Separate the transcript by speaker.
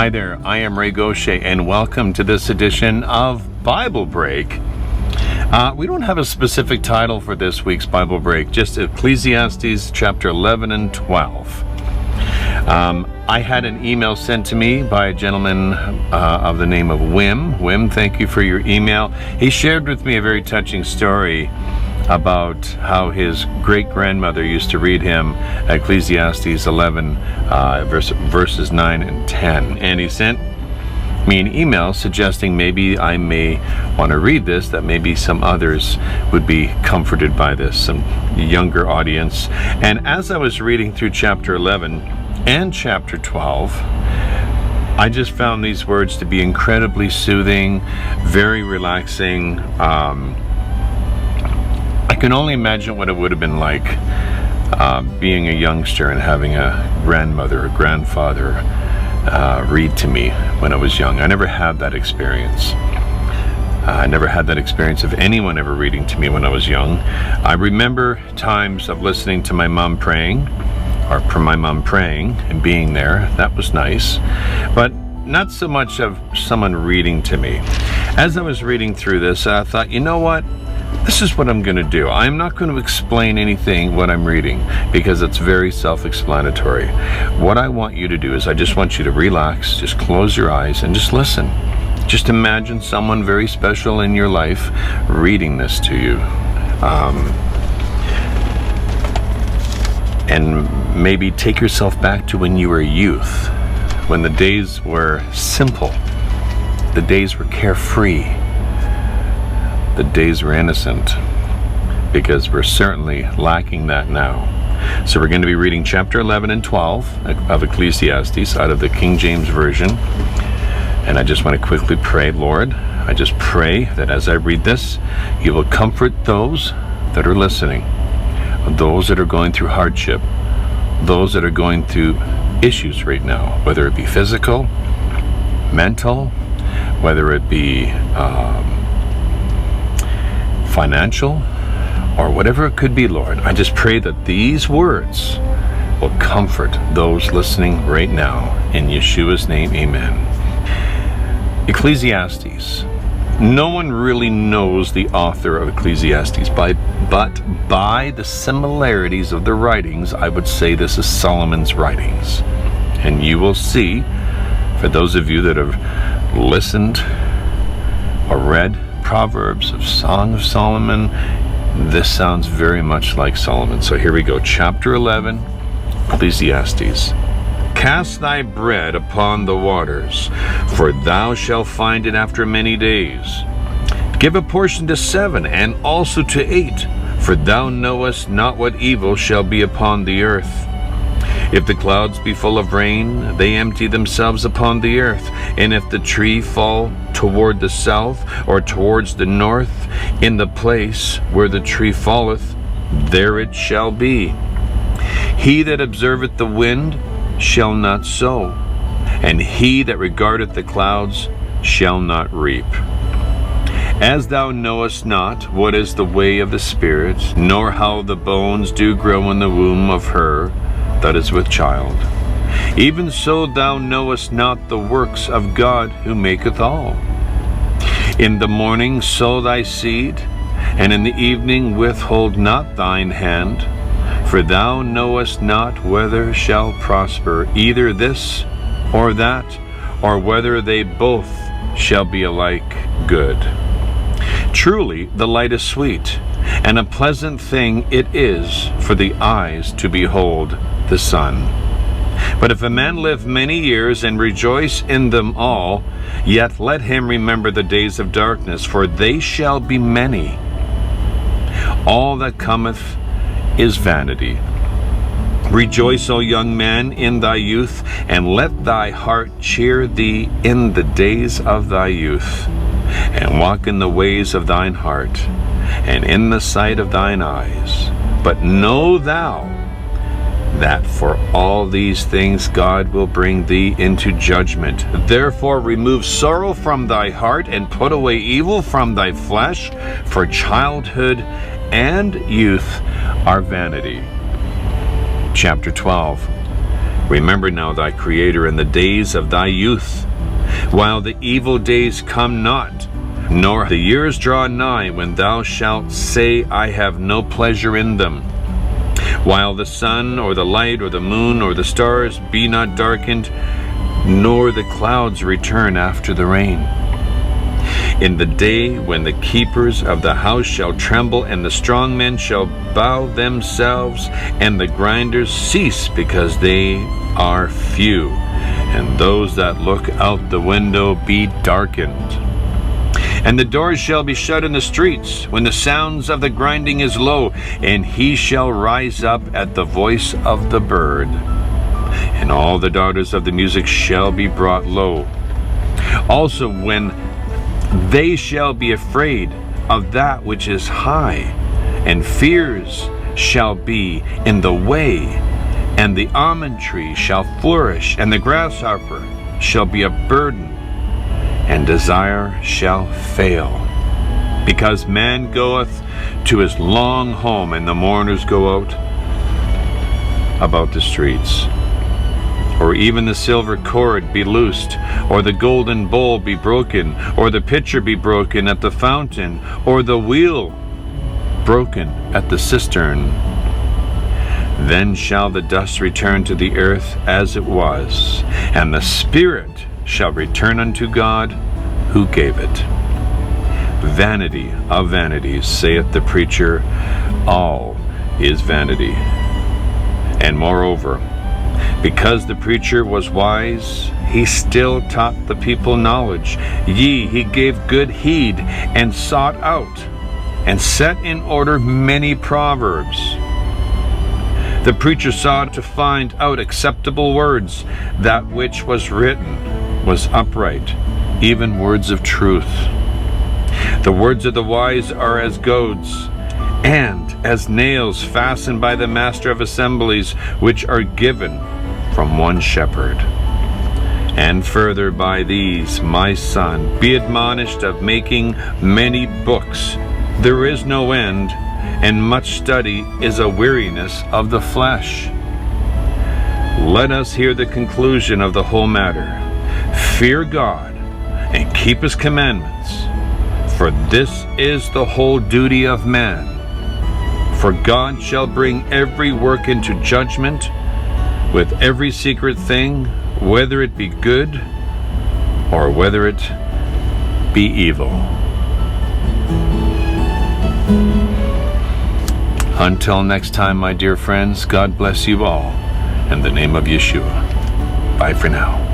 Speaker 1: Hi there, I am Ray Gaucher, and welcome to this edition of Bible Break. We don't have a specific title for this week's Bible Break, just Ecclesiastes chapter 11 and 12. I had an email sent to me by a gentleman of the name of Wim. Wim, thank you for your email. He shared with me a very touching story about how his great-grandmother used to read him Ecclesiastes 11, verses 9 and 10. And he sent me an email suggesting maybe I may want to read this, that maybe some others would be comforted by this, some younger audience. And as I was reading through chapter 11 and chapter 12, I just found these words to be incredibly soothing, very relaxing. I can only imagine what it would have been like being a youngster and having a grandmother or grandfather read to me when I was young. I never had that experience. I never had that experience of anyone ever reading to me when I was young. I remember times of listening to my mom praying, or for my mom praying and being there. That was nice, but not so much of someone reading to me. As I was reading through this, I thought, you know what? This is what I'm going to do. I'm not going to explain anything what I'm reading because it's very self-explanatory. What I want you to do is I just want you to relax, just close your eyes and just listen. Just imagine someone very special in your life reading this to you. And maybe take yourself back to when you were a youth, when the days were simple, the days were carefree. The days were innocent, because we're certainly lacking that now. So we're going to be reading chapter 11 and 12 of Ecclesiastes out of the King James Version. And I just want to quickly pray, Lord, I just pray that as I read this, you will comfort those that are listening, those that are going through hardship, those that are going through issues right now, whether it be physical, mental, whether it be financial, or whatever it could be, Lord. I just pray that these words will comfort those listening right now. In Yeshua's name, amen. Ecclesiastes. No one really knows the author of Ecclesiastes, but by the similarities of the writings, I would say this is Solomon's writings. And you will see, for those of you that have listened or read Proverbs of Song of Solomon, this sounds very much like Solomon. So here we go. Chapter 11, Ecclesiastes. Cast thy bread upon the waters, for thou shalt find it after many days. Give a portion to 7, and also to 8, for thou knowest not what evil shall be upon the earth. If the clouds be full of rain, they empty themselves upon the earth. And if the tree fall toward the south or towards the north, in the place where the tree falleth, there it shall be. He that observeth the wind shall not sow, and he that regardeth the clouds shall not reap. As thou knowest not what is the way of the Spirit, nor how the bones do grow in the womb of her that is with child, even so thou knowest not the works of God who maketh all. In the morning sow thy seed, and in the evening withhold not thine hand, for thou knowest not whether shall prosper either this or that, or whether they both shall be alike good. Truly the light is sweet, and a pleasant thing it is for the eyes to behold the sun. But if a man live many years and rejoice in them all, yet let him remember the days of darkness, for they shall be many. All that cometh is vanity. Rejoice, O young man, in thy youth, and let thy heart cheer thee in the days of thy youth, and walk in the ways of thine heart, and in the sight of thine eyes. But know thou that for all these things God will bring thee into judgment. Therefore remove sorrow from thy heart, and put away evil from thy flesh, for childhood and youth are vanity. Chapter 12. Remember now thy Creator in the days of thy youth, while the evil days come not, nor the years draw nigh, when thou shalt say, I have no pleasure in them. While the sun, or the light, or the moon, or the stars be not darkened, nor the clouds return after the rain. In the day when the keepers of the house shall tremble, and the strong men shall bow themselves, and the grinders cease, because they are few, and those that look out the window be darkened. And the doors shall be shut in the streets, when the sounds of the grinding is low, and he shall rise up at the voice of the bird. And all the daughters of the music shall be brought low. Also when they shall be afraid of that which is high, and fears shall be in the way, and the almond tree shall flourish, and the grasshopper shall be a burden, and desire shall fail. Because man goeth to his long home, and the mourners go out about the streets. Or even the silver cord be loosed, or the golden bowl be broken, or the pitcher be broken at the fountain, or the wheel broken at the cistern. Then shall the dust return to the earth as it was, and the spirit shall return unto God who gave it. Vanity of vanities, saith the preacher, all is vanity. And moreover, because the preacher was wise, he still taught the people knowledge. Yea, he gave good heed, and sought out, and set in order many proverbs. The preacher sought to find out acceptable words. That which was written was upright, even words of truth. The words of the wise are as goads, and as nails fastened by the master of assemblies, which are given from one shepherd. And further by these, my son, be admonished of making many books. There is no end, and much study is a weariness of the flesh. Let us hear the conclusion of the whole matter. Fear God, and keep his commandments, for this is the whole duty of man. For God shall bring every work into judgment, with every secret thing, whether it be good or whether it be evil. Until next time, my dear friends, God bless you all, in the name of Yeshua. Bye for now.